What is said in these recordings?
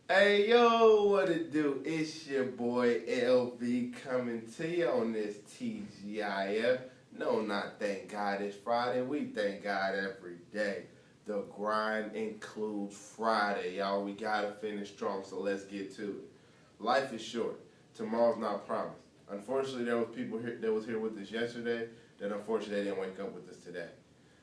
Hey yo, what it do? It's your boy LV coming to you on this TGIF. No, not thank God it's Friday. We thank God every day. The grind includes Friday, y'all. We gotta finish strong, so let's get to it. Life is short. Tomorrow's not promised. Unfortunately, there was people here that was here with us yesterday that unfortunately didn't wake up with us today.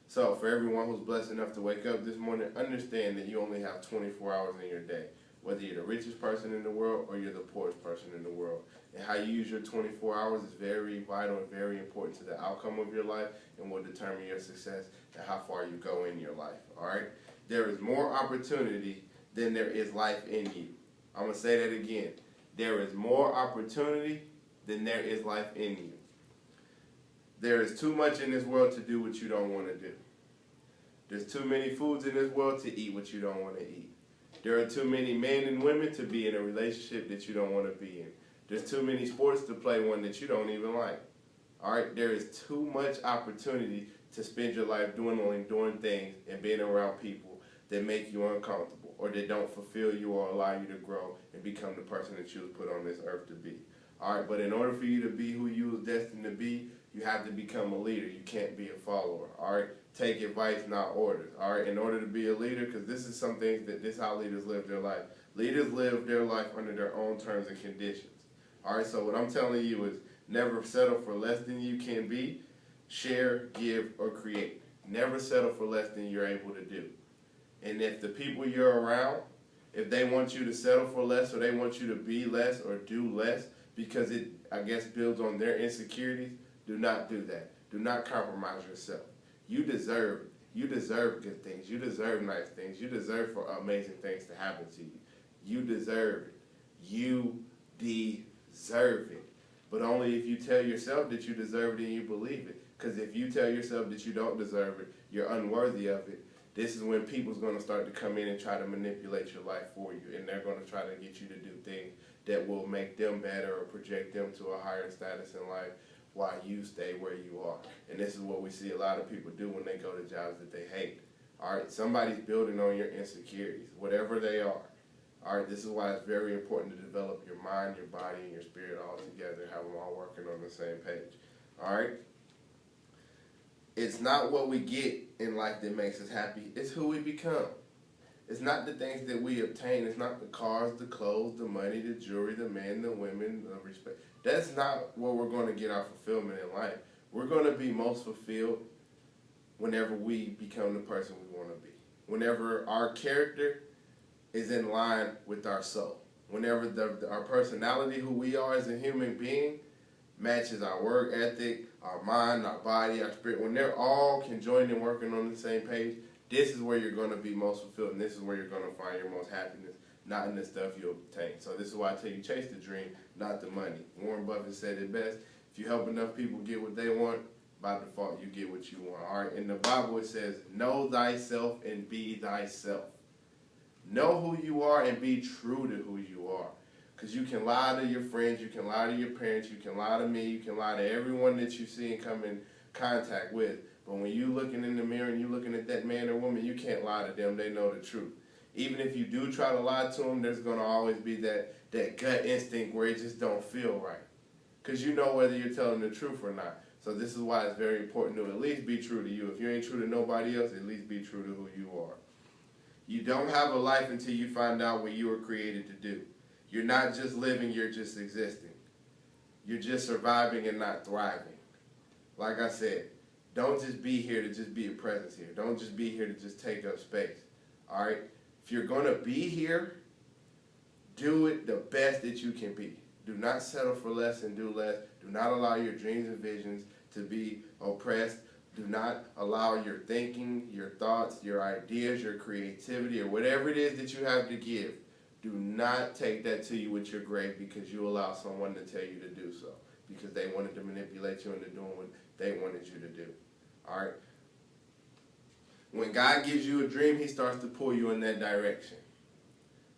So for everyone who's blessed enough to wake up this morning, understand that you only have 24 hours in your day. Whether you're the richest person in the world or you're the poorest person in the world. And how you use your 24 hours is very vital and very important to the outcome of your life and will determine your success and how far you go in your life. Alright? There is more opportunity than there is life in you. I'm going to say that again. There is more opportunity than there is life in you. There is too much in this world to do what you don't want to do. There's too many foods in this world to eat what you don't want to eat. There are too many men and women to be in a relationship that you don't want to be in. There's too many sports to play one that you don't even like. Alright, there is too much opportunity to spend your life doing things and being around people that make you uncomfortable or that don't fulfill you or allow you to grow and become the person that you was put on this earth to be. Alright, but in order for you to be who you was destined to be, you have to become a leader. You can't be a follower. Alright, take advice, not orders. Alright, in order to be a leader, because this is some things that this is how leaders live their life. Leaders live their life under their own terms and conditions. Alright, so what I'm telling you is never settle for less than you can be, share, give, or create. Never settle for less than you're able to do. And if the people you're around, if they want you to settle for less or they want you to be less or do less because it, I guess, builds on their insecurities, do not do that. Do not compromise yourself. You deserve it. You deserve good things. You deserve nice things. You deserve for amazing things to happen to you. You deserve it. You deserve it. But only if you tell yourself that you deserve it and you believe it. Because if you tell yourself that you don't deserve it, you're unworthy of it, this is when people's going to start to come in and try to manipulate your life for you. And they're going to try to get you to do things that will make them better or project them to a higher status in life while you stay where you are. And this is what we see a lot of people do when they go to jobs that they hate. Alright, somebody's building on your insecurities, whatever they are. Alright, this is why it's very important to develop your mind, your body, and your spirit all together, have them all working on the same page. Alright? It's not what we get in life that makes us happy, it's who we become. It's not the things that we obtain. It's not the cars, the clothes, the money, the jewelry, the men, the women, the respect. That's not where we're going to get our fulfillment in life. We're going to be most fulfilled whenever we become the person we want to be. Whenever our character is in line with our soul. Whenever our personality, who we are as a human being, matches our work ethic, our mind, our body, our spirit. When they're all conjoined and working on the same page, this is where you're going to be most fulfilled, and this is where you're going to find your most happiness, not in the stuff you obtain. So this is why I tell you, chase the dream, not the money. Warren Buffett said it best, if you help enough people get what they want, by default you get what you want. All right. In the Bible it says, know thyself and be thyself. Know who you are and be true to who you are. Because you can lie to your friends, you can lie to your parents, you can lie to me, you can lie to everyone that you see and come in contact with. But when you're looking in the mirror and you're looking at that man or woman, you can't lie to them. They know the truth. Even if you do try to lie to them, there's going to always be that gut instinct where it just don't feel right. Because you know whether you're telling the truth or not. So this is why it's very important to at least be true to you. If you ain't true to nobody else, at least be true to who you are. You don't have a life until you find out what you were created to do. You're not just living, you're just existing. You're just surviving and not thriving. Like I said, don't just be here to just be a presence here. Don't just be here to just take up space. Alright? If you're going to be here, do it the best that you can be. Do not settle for less and do less. Do not allow your dreams and visions to be oppressed. Do not allow your thinking, your thoughts, your ideas, your creativity, or whatever it is that you have to give. Do not take that to you with your grave because you allow someone to tell you to do so. Because they wanted to manipulate you into doing what they wanted you to do. Alright? When God gives you a dream, He starts to pull you in that direction.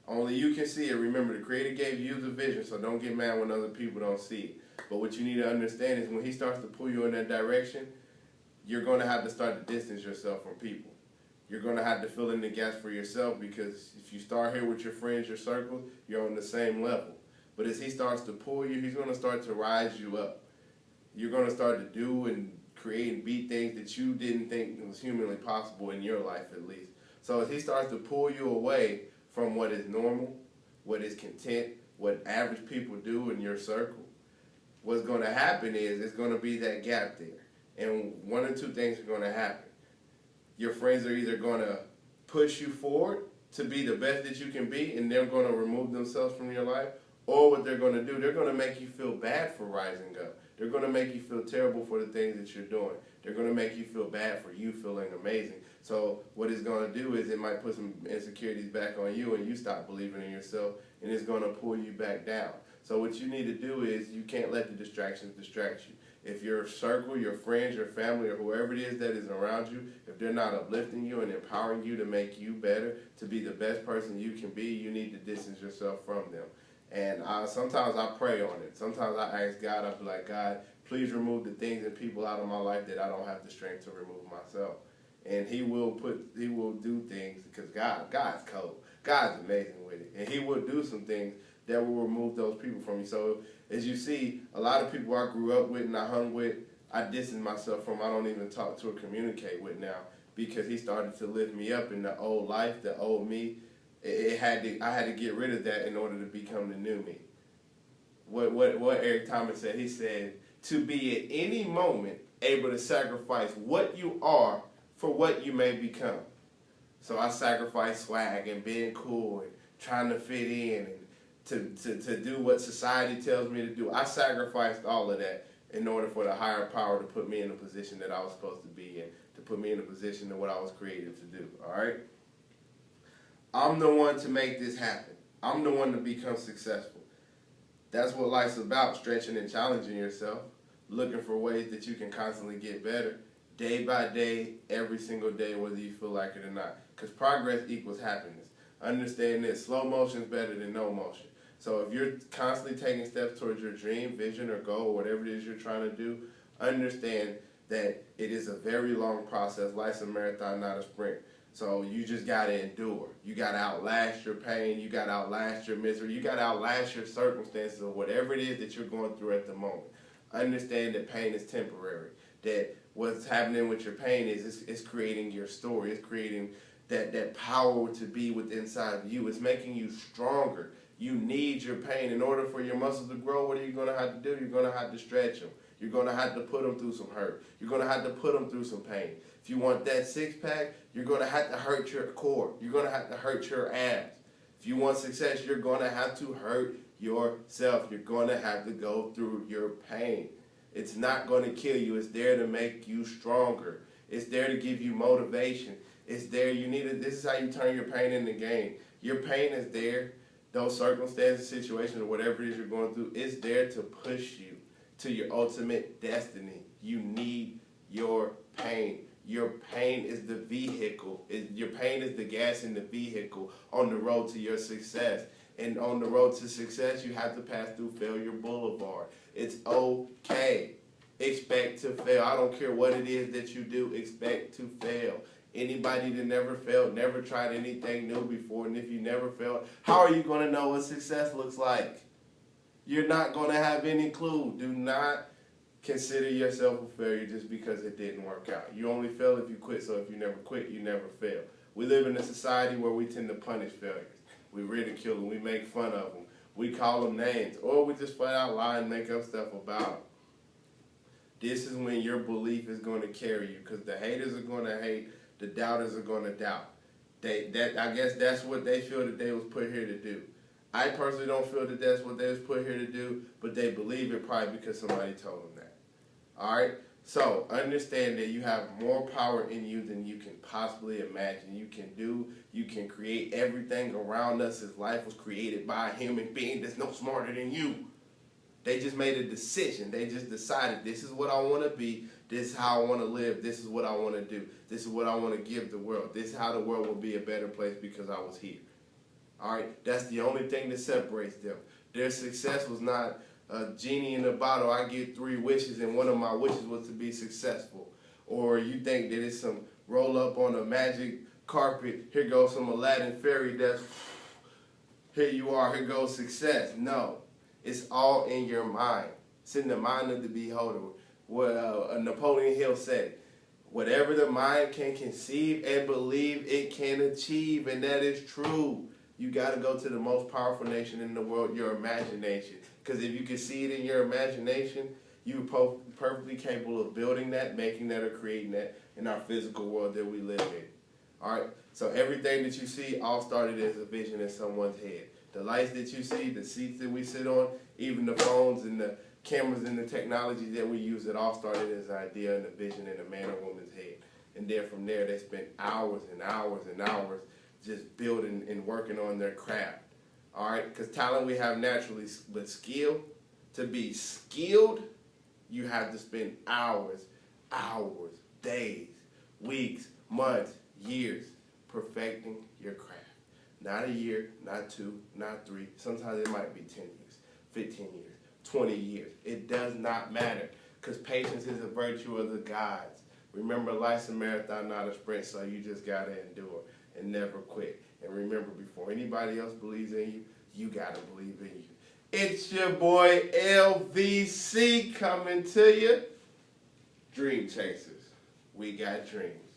Only you can see it. Remember, the Creator gave you the vision, so don't get mad when other people don't see it. But what you need to understand is when He starts to pull you in that direction, you're going to have to start to distance yourself from people. You're going to have to fill in the gaps for yourself, because if you start here with your friends, your circle, you're on the same level. But as he starts to pull you, he's going to start to rise you up. You're going to start to do and create and be things that you didn't think was humanly possible in your life, at least. So as he starts to pull you away from what is normal, what is content, what average people do in your circle, what's going to happen is it's going to be that gap there. And one or two things are going to happen. Your friends are either going to push you forward to be the best that you can be, and they're going to remove themselves from your life, or what they're going to do, they're going to make you feel bad for rising up. They're going to make you feel terrible for the things that you're doing. They're going to make you feel bad for you feeling amazing. So what it's going to do is it might put some insecurities back on you, and you stop believing in yourself, and it's going to pull you back down. So what you need to do is you can't let the distractions distract you. If your circle, your friends, your family, or whoever it is that is around you, if they're not uplifting you and empowering you to make you better, to be the best person you can be, you need to distance yourself from them. And sometimes I pray on it. Sometimes I ask God, I'll be like, God, please remove the things and people out of my life that I don't have the strength to remove myself. And he will do things, because God's cold. God's amazing with it. And he will do some things that will remove those people from you. So as you see, a lot of people I grew up with and I hung with, I distance myself from. I don't even talk to or communicate with now, because he started to lift me up in the old life, the old me. I had to get rid of that in order to become the new me. What Eric Thomas said, he said, to be at any moment able to sacrifice what you are for what you may become. So I sacrifice swag and being cool and trying to fit in and to do what society tells me to do. I sacrificed all of that in order for the higher power to put me in the position that I was supposed to be in, to put me in the position of what I was created to do, all right? I'm the one to make this happen. I'm the one to become successful. That's what life's about, stretching and challenging yourself, looking for ways that you can constantly get better, day by day, every single day, whether you feel like it or not. Because progress equals happiness. Understand this, slow motion is better than no motion. So if you're constantly taking steps towards your dream, vision, or goal, whatever it is you're trying to do, understand that it is a very long process. Life's a marathon, not a sprint. So you just got to endure. You got to outlast your pain. You got to outlast your misery. You got to outlast your circumstances or whatever it is that you're going through at the moment. Understand that pain is temporary. That what's happening with your pain is it's creating your story. It's creating that power to be within inside of you. It's making you stronger. You need your pain. In order for your muscles to grow, what are you going to have to do? You're going to have to stretch them. You're going to have to put them through some hurt. You're going to have to put them through some pain. If you want that six-pack, you're going to have to hurt your core. You're going to have to hurt your abs. If you want success, you're going to have to hurt yourself. You're going to have to go through your pain. It's not going to kill you. It's there to make you stronger. It's there to give you motivation. It's there. This is how you turn your pain into gain. Your pain is there. Those circumstances, situations, or whatever it is you're going through, it's there to push you to your ultimate destiny. You need your pain. Your pain is the vehicle. Your pain is the gas in the vehicle on the road to your success. And on the road to success, you have to pass through Failure Boulevard. It's okay. Expect to fail. I don't care what it is that you do. Expect to fail. Anybody that never failed, never tried anything new before, and if you never failed, how are you going to know what success looks like? You're not going to have any clue. Do not consider yourself a failure just because it didn't work out. You only fail if you quit, so if you never quit, you never fail. We live in a society where we tend to punish failures. We ridicule them, we make fun of them, we call them names, or we just flat out lie and make up stuff about them. This is when your belief is going to carry you, because the haters are going to hate, the doubters are going to doubt. I guess that's what they feel that they was put here to do. I personally don't feel that that's what they was put here to do, but they believe it probably because somebody told them that. All right? So understand that you have more power in you than you can possibly imagine. You can create everything around us as life was created by a human being that's no smarter than you. They just made a decision. They just decided, this is what I want to be. This is how I want to live. This is what I want to do. This is what I want to give the world. This is how the world will be a better place because I was here. All right? That's the only thing that separates them. Their success was not a genie in a bottle. I get 3 wishes and one of my wishes was to be successful. Or you think that it's some roll up on a magic carpet, here goes some Aladdin fairy dust, here you are, here goes success. No, it's all in your mind. It's in the mind of the beholder. What Napoleon Hill said, whatever the mind can conceive and believe, it can achieve, and that is true. You got to go to the most powerful nation in the world, your imagination. Because if you can see it in your imagination, you're perfectly capable of building that, making that, or creating that in our physical world that we live in. All right? So everything that you see all started as a vision in someone's head. The lights that you see, the seats that we sit on, even the phones and the cameras and the technology that we use, it all started as an idea and a vision in a man or woman's head. And then from there, they spent hours and hours and hours just building and working on their craft. All right? Because talent we have naturally, but skill, to be skilled, you have to spend hours, days, weeks, months, years perfecting your craft. Not a year, not two, not three. Sometimes it might be 10 years, 15 years, 20 years. It does not matter, because patience is a virtue of the gods. Remember, life's a marathon, not a sprint, so you just got to endure and never quit. And remember, before anybody else believes in you, you got to believe in you. It's your boy LVC coming to you. Dream Chasers, we got dreams.